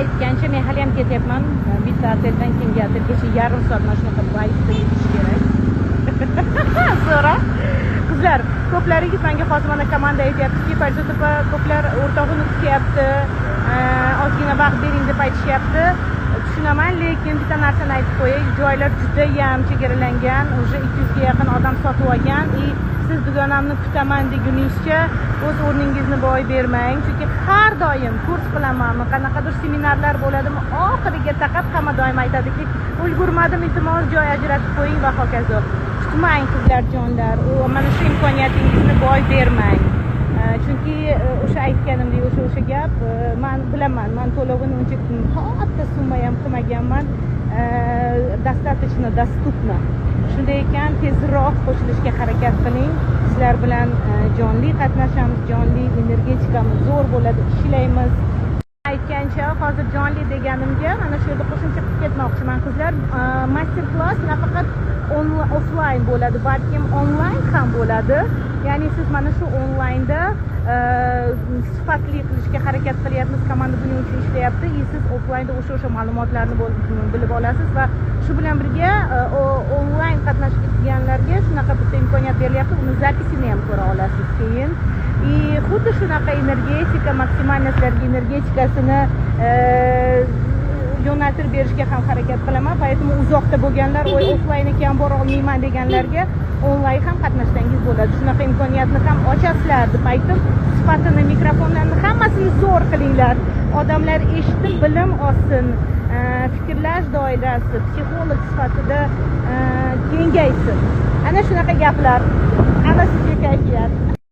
aytgancha men hali ham ketyapman. Bitta oteldan keyingi otelgacha yarim soat mana shunaqa baytda yetish kerak. Sonra qizlar, ko'plaringiz menga hozir mana komanda aytyaptiki, Parjotova ko'plar o'rtog'ini kutyapti, ozgina vaqt bering deb aytishyapti. Tushunaman, lekin bitta narsani aytib qo'yay, joylar juda ham chegaralangan, уже 200 ga yaqin odam sotib olgan. Siz dugonamni kutaman deguningizcha o'z o'rningizni boy bermang, chunki har doim kurs qilamanmi, qanaqadir seminarlar bo'ladimi, oxiriga taqab hamma doim aytadiki, ulgurmadim, iltimos joy ajratib qo'ying va hokazo. Kutmang qizlar jonlar, mana shu imkoniyatingizni boy bermang. Chunki o'sha aytganimdek, o'sha gap, men bilaman, men to'lovini uncha katta summa ham qilmaganman, достаточно доступно. Shunday ekan, tezroq qo'shilishga harakat qiling. Sizlar bilan jonli qatnashamiz, jonli energetikamiz zo'r bo'ladi, ishlaymiz. Aytgancha, hozir jonli deganimga mana shu yerda qo'shimcha qilib ketmoqchiman qizlar. Master klass nafaqat offline bo'ladi, balkim onlayn ham bo'ladi. Ya'ni siz mana shu onlaynda sifatli qilishga harakat qilyapmiz, komanda buning uchun ishlayapti. Siz offlaynda o'sha ma'lumotlarni bilib olasiz va shu bilan birga onlayn qatnashganlarga shunaqa bitta imkoniyat berilyapti, uni zapisini ham ko'ra olasiz keyin. Xuddi shunaqa energetika, maksimalniy sizlarga energetikasini yo'naltirib berishga ham harakat qilaman. Поэтому uzoqda bo'lganlar, offlaynga ham bora olmayman deganlarga onlayn ham qatnashsangiz bo'ladi. Shunaqa imkoniyatni ham ochasizlar deb aytib, sifatini, mikrofonlarni hammasini zo'r qilinglar. Odamlar eshitib bilim olsin, fikrlash doirasi psixolog sifatida kengaysin. Ana shunaqa gaplar. Ana sizga kayfiyat.